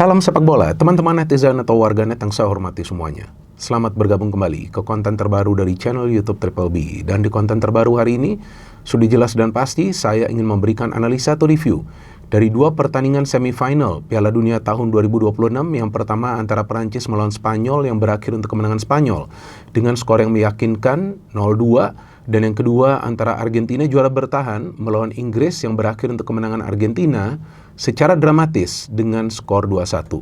Salam sepak bola, teman-teman netizen atau warganet yang saya hormati semuanya. Selamat bergabung kembali ke konten terbaru dari channel YouTube Triple B. Dan di konten terbaru hari ini, sudah jelas dan pasti saya ingin memberikan analisa atau review dari dua pertandingan semifinal Piala Dunia tahun 2026. Yang pertama antara Perancis melawan Spanyol yang berakhir untuk kemenangan Spanyol dengan skor yang meyakinkan 0-2. Dan yang kedua antara Argentina juara bertahan melawan Inggris yang berakhir untuk kemenangan Argentina secara dramatis dengan skor 2-1.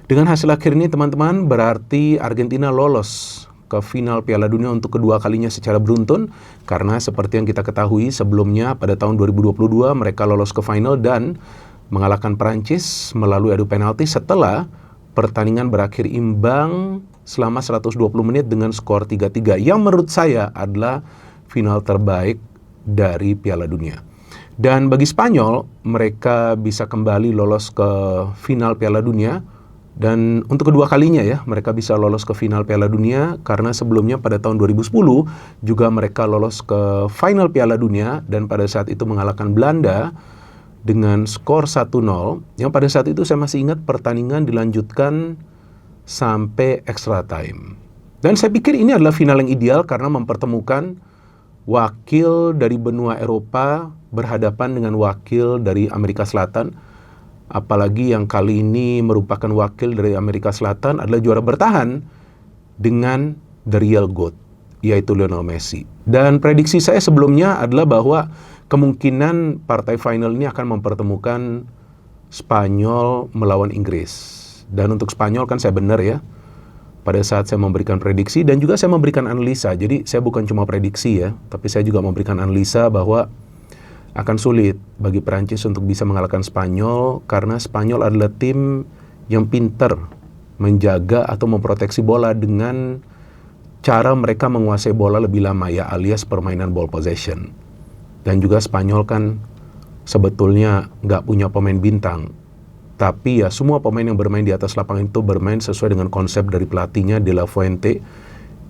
Dengan hasil akhir ini teman-teman, berarti Argentina lolos ke final Piala Dunia untuk kedua kalinya secara beruntun. Karena seperti yang kita ketahui sebelumnya pada tahun 2022 mereka lolos ke final dan mengalahkan Perancis melalui adu penalti setelah pertandingan berakhir imbang selama 120 menit dengan skor 3-3. Yang menurut saya adalah final terbaik dari Piala Dunia. Dan bagi Spanyol, mereka bisa kembali lolos ke final Piala Dunia. Dan untuk kedua kalinya ya, mereka bisa lolos ke final Piala Dunia. Karena sebelumnya pada tahun 2010, juga mereka lolos ke final Piala Dunia. Dan pada saat itu mengalahkan Belanda dengan skor 1-0. Yang pada saat itu saya masih ingat pertandingan dilanjutkan sampai extra time. Dan saya pikir ini adalah final yang ideal karena mempertemukan wakil dari benua Eropa berhadapan dengan wakil dari Amerika Selatan. Apalagi yang kali ini merupakan wakil dari Amerika Selatan adalah juara bertahan dengan the real GOAT, yaitu Lionel Messi. Dan prediksi saya sebelumnya adalah bahwa kemungkinan partai final ini akan mempertemukan Spanyol melawan Inggris. Dan untuk Spanyol kan saya benar ya, pada saat saya memberikan prediksi dan juga saya memberikan analisa. Jadi saya bukan cuma prediksi ya, tapi saya juga memberikan analisa bahwa akan sulit bagi Perancis untuk bisa mengalahkan Spanyol karena Spanyol adalah tim yang pintar menjaga atau memproteksi bola dengan cara mereka menguasai bola lebih lama ya, alias permainan ball possession. Dan juga Spanyol kan sebetulnya nggak punya pemain bintang. Tapi ya semua pemain yang bermain di atas lapangan itu bermain sesuai dengan konsep dari pelatihnya De La Fuente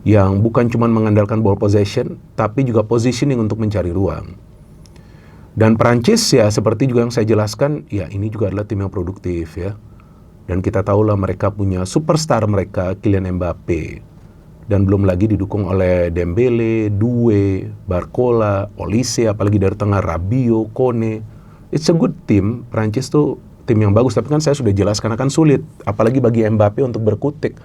yang bukan cuma mengandalkan ball possession tapi juga positioning untuk mencari ruang. Dan Perancis ya seperti juga yang saya jelaskan, ya ini juga adalah tim yang produktif ya. Dan kita tahulah mereka punya superstar mereka Kylian Mbappe. Dan belum lagi didukung oleh Dembele, Doué, Barcola, Olise, apalagi dari tengah Rabiot, Kone. It's a good team. Perancis tuh tim yang bagus, tapi kan saya sudah jelaskan akan sulit, apalagi bagi Mbappe untuk berkutik,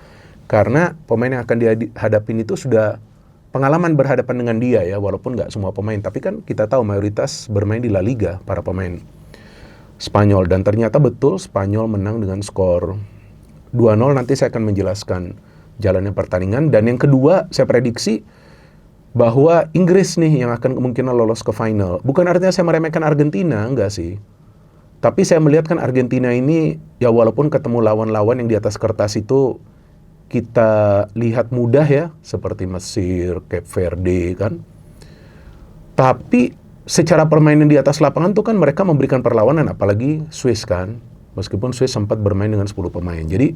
karena pemain yang akan dihadapin itu sudah pengalaman berhadapan dengan dia ya, walaupun nggak semua pemain, tapi kan kita tahu mayoritas bermain di La Liga para pemain Spanyol, dan ternyata betul Spanyol menang dengan skor 2-0. Nanti saya akan menjelaskan jalannya pertandingan. Dan yang kedua, saya prediksi bahwa Inggris nih yang akan kemungkinan lolos ke final. Bukan artinya saya meremehkan Argentina, enggak sih. Tapi saya melihat kan Argentina ini, ya walaupun ketemu lawan-lawan yang di atas kertas itu kita lihat mudah ya, seperti Mesir, Cape Verde kan. Tapi secara permainan di atas lapangan tuh kan mereka memberikan perlawanan, apalagi Swiss kan. Meskipun Swiss sempat bermain dengan 10 pemain. Jadi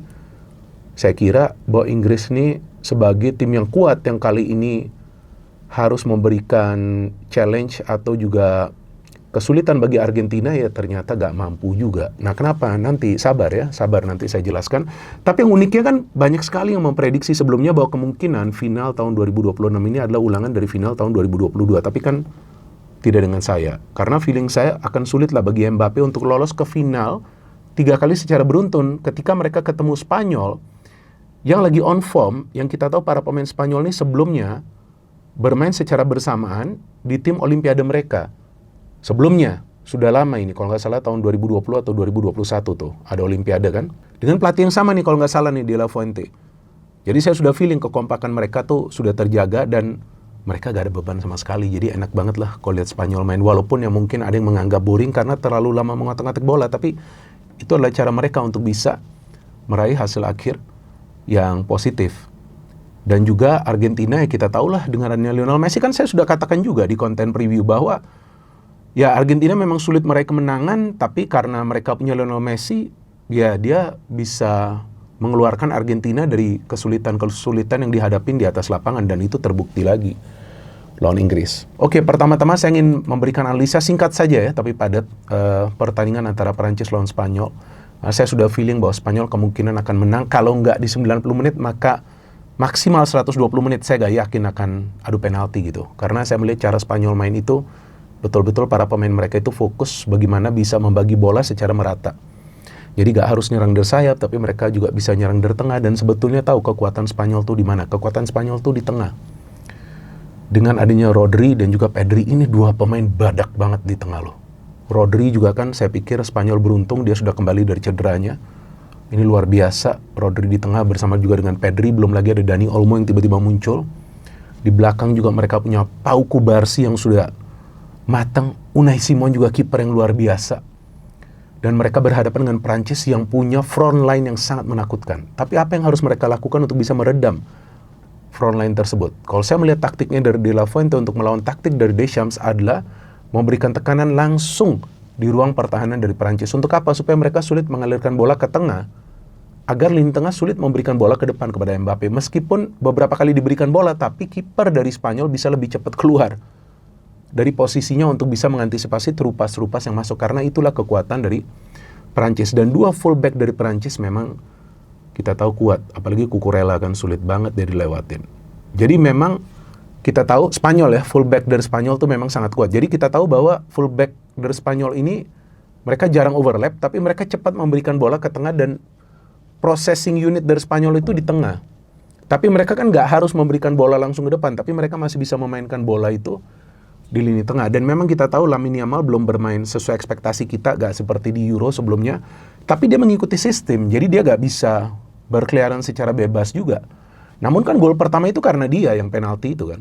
saya kira bahwa Inggris ini sebagai tim yang kuat yang kali ini harus memberikan challenge atau juga kesulitan bagi Argentina, ya ternyata gak mampu juga. Nah kenapa? Nanti sabar ya, sabar nanti saya jelaskan. Tapi yang uniknya kan banyak sekali yang memprediksi sebelumnya bahwa kemungkinan final tahun 2026 ini adalah ulangan dari final tahun 2022. Tapi kan tidak dengan saya. Karena feeling saya akan sulit lah bagi Mbappe untuk lolos ke final 3 kali secara beruntun ketika mereka ketemu Spanyol yang lagi on form, yang kita tahu para pemain Spanyol ini sebelumnya bermain secara bersamaan di tim Olimpiade mereka. Sebelumnya, sudah lama ini, kalau nggak salah tahun 2020 atau 2021 tuh, ada Olimpiade kan. Dengan pelatih yang sama nih, kalau nggak salah nih, De La Fuente. Jadi saya sudah feeling kekompakan mereka tuh sudah terjaga dan mereka gak ada beban sama sekali. Jadi enak banget lah kalau lihat Spanyol main. Walaupun yang mungkin ada yang menganggap boring karena terlalu lama mengotak-atik bola. Tapi itu adalah cara mereka untuk bisa meraih hasil akhir yang positif. Dan juga Argentina ya kita tahulah dengan adanya Lionel Messi, kan saya sudah katakan juga di konten preview bahwa ya Argentina memang sulit meraih kemenangan, tapi karena mereka punya Lionel Messi, ya dia bisa mengeluarkan Argentina dari kesulitan-kesulitan yang dihadapin di atas lapangan, dan itu terbukti lagi lawan Inggris. Oke, pertama-tama saya ingin memberikan analisa singkat saja ya, tapi padat, pertandingan antara Perancis lawan Spanyol. Saya sudah feeling bahwa Spanyol kemungkinan akan menang. Kalau nggak di 90 menit, maka maksimal 120 menit saya nggak yakin akan adu penalti gitu. Karena saya melihat cara Spanyol main itu, betul-betul para pemain mereka itu fokus bagaimana bisa membagi bola secara merata. Jadi nggak harus nyerang dari sayap, tapi mereka juga bisa nyerang dari tengah. Dan sebetulnya tahu kekuatan Spanyol tuh di mana. Kekuatan Spanyol tuh di tengah. Dengan adanya Rodri dan juga Pedri, ini dua pemain badak banget di tengah loh. Rodri juga kan saya pikir Spanyol beruntung dia sudah kembali dari cederanya. Ini luar biasa, Rodri di tengah bersama juga dengan Pedri, belum lagi ada Dani Olmo yang tiba-tiba muncul. Di belakang juga mereka punya Pau Kubarsi yang sudah matang, Unai Simon juga kiper yang luar biasa. Dan mereka berhadapan dengan Prancis yang punya front line yang sangat menakutkan. Tapi apa yang harus mereka lakukan untuk bisa meredam front line tersebut? Kalau saya melihat taktiknya dari De La Fuente untuk melawan taktik dari Deschamps adalah memberikan tekanan langsung di ruang pertahanan dari Prancis. Untuk apa? Supaya mereka sulit mengalirkan bola ke tengah, agar lini tengah sulit memberikan bola ke depan kepada Mbappe. Meskipun beberapa kali diberikan bola, tapi kiper dari Spanyol bisa lebih cepat keluar dari posisinya untuk bisa mengantisipasi terupas-terupas yang masuk. Karena itulah kekuatan dari Prancis. Dan dua fullback dari Prancis memang kita tahu kuat. Apalagi Cucurella kan sulit banget dia dilewatin. Jadi memang kita tahu Spanyol ya, fullback dari Spanyol tuh memang sangat kuat. Jadi kita tahu bahwa fullback dari Spanyol ini mereka jarang overlap, tapi mereka cepat memberikan bola ke tengah dan processing unit dari Spanyol itu di tengah. Tapi mereka kan nggak harus memberikan bola langsung ke depan, tapi mereka masih bisa memainkan bola itu di lini tengah. Dan memang kita tahu Lamine Yamal belum bermain sesuai ekspektasi kita, nggak seperti di Euro sebelumnya. Tapi dia mengikuti sistem, jadi dia nggak bisa berkeliaran secara bebas juga. Namun kan gol pertama itu karena dia yang penalti itu kan.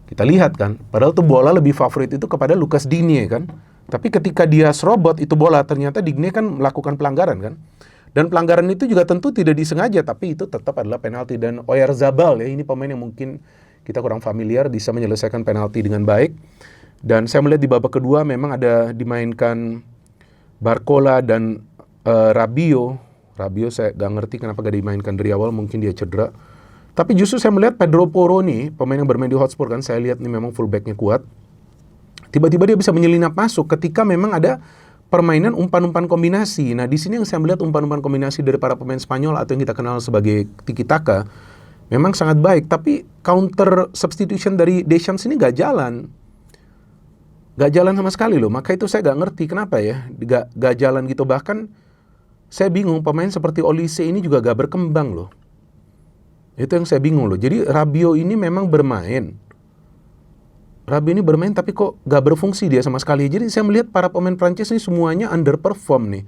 Kita lihat kan, padahal tuh bola lebih favorit itu kepada Lucas Digne kan. Tapi ketika dia serobot itu bola, ternyata Digne kan melakukan pelanggaran kan. Dan pelanggaran itu juga tentu tidak disengaja, tapi itu tetap adalah penalti. Dan Oyarzabal ya, ini pemain yang mungkin kita kurang familiar, bisa menyelesaikan penalti dengan baik. Dan saya melihat di babak kedua memang ada dimainkan Barcola dan Rabiot. Rabiot saya gak ngerti kenapa gak dimainkan dari awal, mungkin dia cedera. Tapi justru saya melihat Pedro Porro nih, pemain yang bermain di Hotspur kan, saya lihat nih memang fullbacknya kuat. Tiba-tiba dia bisa menyelinap masuk ketika memang ada permainan umpan-umpan kombinasi. Nah di sini yang saya melihat umpan-umpan kombinasi dari para pemain Spanyol atau yang kita kenal sebagai tiki-taka memang sangat baik. Tapi counter substitution dari Deschamps ini gak jalan. Gak jalan sama sekali loh. Maka itu saya gak ngerti kenapa ya. Gak jalan gitu. Bahkan saya bingung, pemain seperti Olise ini juga gak berkembang loh. Itu yang saya bingung loh. Jadi Rabiot ini memang bermain. Rabiot ini bermain tapi kok gak berfungsi dia sama sekali. Jadi saya melihat para pemain Prancis ini semuanya underperform nih.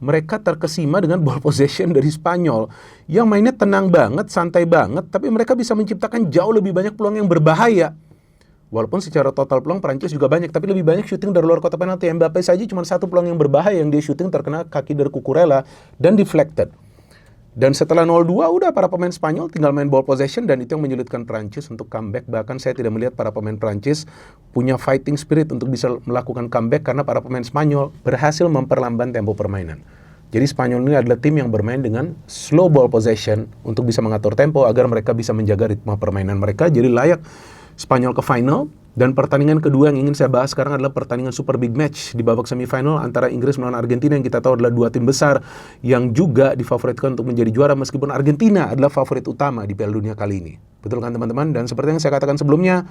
Mereka terkesima dengan ball possession dari Spanyol. Yang mainnya tenang banget, santai banget. Tapi mereka bisa menciptakan jauh lebih banyak peluang yang berbahaya. Walaupun secara total peluang Prancis juga banyak, tapi lebih banyak syuting dari luar kotak penalti. Mbappe saja cuma satu peluang yang berbahaya yang dia syuting terkena kaki dari Cucurella dan deflected. Dan setelah 0-2 udah para pemain Spanyol tinggal main ball possession dan itu yang menyulitkan Prancis untuk comeback. Bahkan saya tidak melihat para pemain Prancis punya fighting spirit untuk bisa melakukan comeback karena para pemain Spanyol berhasil memperlambat tempo permainan. Jadi Spanyol ini adalah tim yang bermain dengan slow ball possession untuk bisa mengatur tempo agar mereka bisa menjaga ritme permainan mereka. Jadi layak Spanyol ke final. Dan pertandingan kedua yang ingin saya bahas sekarang adalah pertandingan super big match di babak semifinal antara Inggris melawan Argentina yang kita tahu adalah dua tim besar yang juga difavoritkan untuk menjadi juara meskipun Argentina adalah favorit utama di Piala Dunia kali ini. Betul kan teman-teman? Dan seperti yang saya katakan sebelumnya,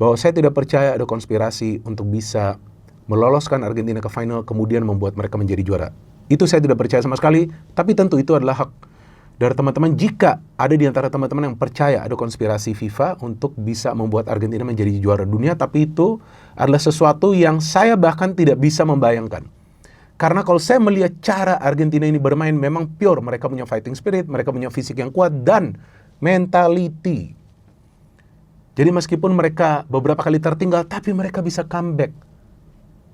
bahwa saya tidak percaya ada konspirasi untuk bisa meloloskan Argentina ke final kemudian membuat mereka menjadi juara. Itu saya tidak percaya sama sekali, tapi tentu itu adalah hak dari teman-teman jika ada di antara teman-teman yang percaya ada konspirasi FIFA untuk bisa membuat Argentina menjadi juara dunia, tapi itu adalah sesuatu yang saya bahkan tidak bisa membayangkan. Karena kalau saya melihat cara Argentina ini bermain memang pure, mereka punya fighting spirit, mereka punya fisik yang kuat dan mentality. Jadi meskipun mereka beberapa kali tertinggal, tapi mereka bisa comeback.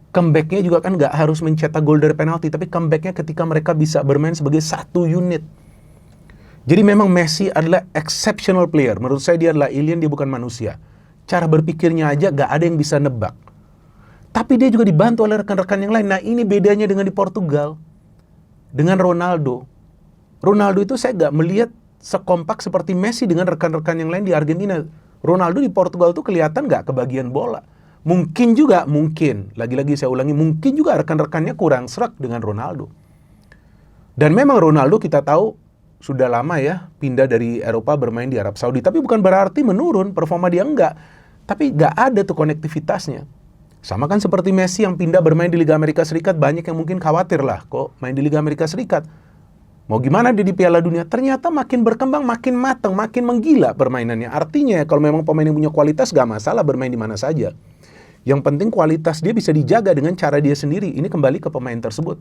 Comebacknya juga kan nggak harus mencetak gol dari penalti, tapi comebacknya ketika mereka bisa bermain sebagai satu unit. Jadi memang Messi adalah exceptional player. Menurut saya dia adalah alien, dia bukan manusia. Cara berpikirnya aja gak ada yang bisa nebak. Tapi dia juga dibantu oleh rekan-rekan yang lain. Nah ini bedanya dengan di Portugal. Dengan Ronaldo. Ronaldo itu saya gak melihat sekompak seperti Messi dengan rekan-rekan yang lain di Argentina. Ronaldo di Portugal tuh kelihatan gak kebagian bola. Mungkin juga, lagi-lagi saya ulangi, mungkin juga rekan-rekannya kurang serak dengan Ronaldo. Dan memang Ronaldo kita tahu sudah lama ya pindah dari Eropa bermain di Arab Saudi. Tapi bukan berarti menurun, performa dia enggak. Tapi nggak ada tuh konektivitasnya. Sama kan seperti Messi yang pindah bermain di Liga Amerika Serikat, banyak yang mungkin khawatir lah kok main di Liga Amerika Serikat. Mau gimana dia di Piala Dunia? Ternyata makin berkembang, makin matang, makin menggila permainannya. Artinya kalau memang pemain yang punya kualitas gak masalah bermain di mana saja. Yang penting kualitas dia bisa dijaga dengan cara dia sendiri. Ini kembali ke pemain tersebut.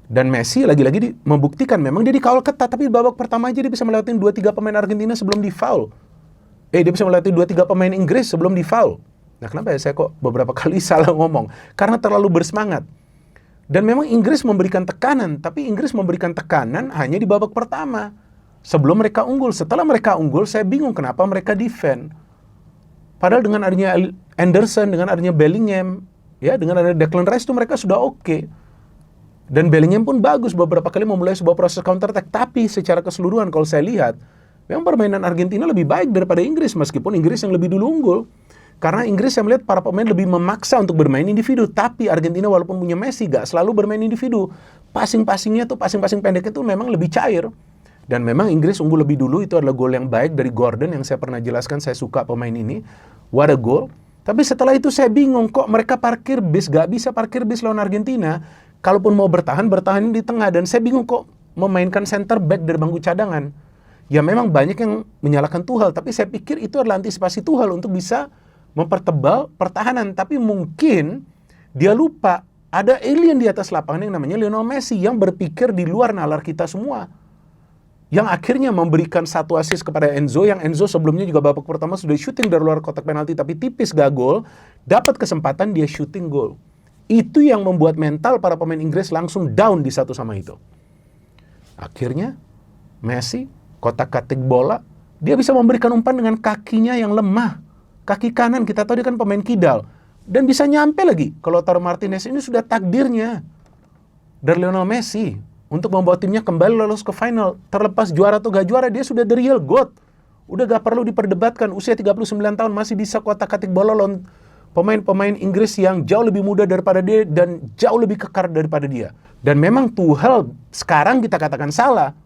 Dan Messi lagi-lagi membuktikan memang dia dikawal ketat, tapi di babak pertama aja dia bisa melewatin 2-3 pemain Argentina sebelum di-foul. Dia bisa melewatin 2-3 pemain Inggris sebelum di-foul. Nah kenapa ya saya kok beberapa kali salah ngomong? Karena terlalu bersemangat. Dan memang Inggris memberikan tekanan, tapi Inggris memberikan tekanan hanya di babak pertama. Sebelum mereka unggul. Setelah mereka unggul, saya bingung kenapa mereka defend. Padahal dengan adanya Anderson, dengan adanya Bellingham, ya dengan adanya Declan Rice itu mereka sudah oke. Dan Bellingham pun bagus beberapa kali memulai sebuah proses counter attack. Tapi secara keseluruhan kalau saya lihat, memang permainan Argentina lebih baik daripada Inggris. Meskipun Inggris yang lebih dulu unggul. Karena Inggris saya melihat para pemain lebih memaksa untuk bermain individu. Tapi Argentina walaupun punya Messi gak selalu bermain individu. Passing-passingnya tuh, passing-passing pendeknya tuh memang lebih cair. Dan memang Inggris unggul lebih dulu, itu adalah gol yang baik dari Gordon yang saya pernah jelaskan, saya suka pemain ini. What a goal. Tapi setelah itu saya bingung kok mereka parkir bis, gak bisa parkir bis lawan Argentina. Kalaupun mau bertahan di tengah. Dan saya bingung kok memainkan center back dari bangku cadangan. Ya memang banyak yang menyalahkan Tuchel, tapi saya pikir itu adalah antisipasi Tuchel untuk bisa mempertebal pertahanan. Tapi mungkin dia lupa ada alien di atas lapangan yang namanya Lionel Messi yang berpikir di luar nalar kita semua. Yang akhirnya memberikan satu assist kepada Enzo, yang Enzo sebelumnya juga babak pertama sudah shooting dari luar kotak penalti tapi tipis gak gol, dapat kesempatan dia shooting gol. Itu yang membuat mental para pemain Inggris langsung down di satu sama itu. Akhirnya Messi kotak-katik bola, dia bisa memberikan umpan dengan kakinya yang lemah. Kaki kanan, kita tahu dia kan pemain kidal. Dan bisa nyampe lagi. Kalau Lautaro Martinez ini sudah takdirnya dari Lionel Messi untuk membawa timnya kembali lolos ke final. Terlepas juara atau gak juara, dia sudah the real GOAT. Udah gak perlu diperdebatkan. Usia 39 tahun masih bisa kotak-katik bola lawan pemain-pemain Inggris yang jauh lebih muda daripada dia dan jauh lebih kekar daripada dia. Dan memang Tuchel sekarang kita katakan salah.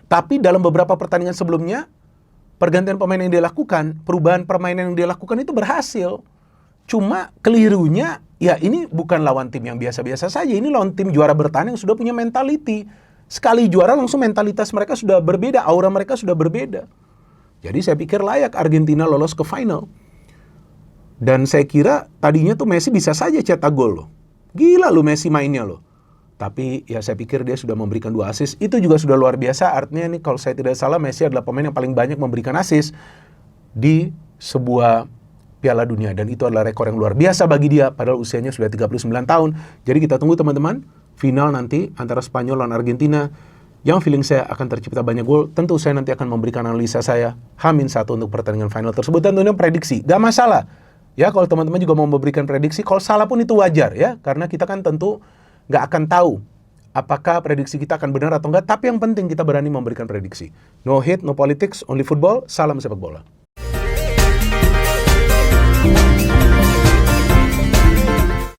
Tapi dalam beberapa pertandingan sebelumnya, pergantian pemain yang dia lakukan, perubahan permainan yang dia lakukan itu berhasil. Cuma kelirunya, ya ini bukan lawan tim yang biasa-biasa saja. Ini lawan tim juara bertahan yang sudah punya mentality. Sekali juara langsung mentalitas mereka sudah berbeda, aura mereka sudah berbeda. Jadi saya pikir layak Argentina lolos ke final. Dan saya kira tadinya tuh Messi bisa saja cetak gol loh. Gila loh Messi mainnya loh. Tapi ya saya pikir dia sudah memberikan 2 assist. Itu juga sudah luar biasa. Artinya nih kalau saya tidak salah Messi adalah pemain yang paling banyak memberikan assist di sebuah Piala Dunia. Dan itu adalah rekor yang luar biasa bagi dia. Padahal usianya sudah 39 tahun. Jadi kita tunggu teman-teman. Final nanti antara Spanyol lawan Argentina. Yang feeling saya akan tercipta banyak gol. Tentu saya nanti akan memberikan analisa saya H-1 untuk pertandingan final tersebut. Dan tentunya prediksi. Gak masalah. Ya kalau teman-teman juga mau memberikan prediksi. Kalau salah pun itu wajar ya. Karena kita kan tentu nggak akan tahu apakah prediksi kita akan benar atau enggak, tapi yang penting kita berani memberikan prediksi. No hate, no politics, only football, salam sepak bola.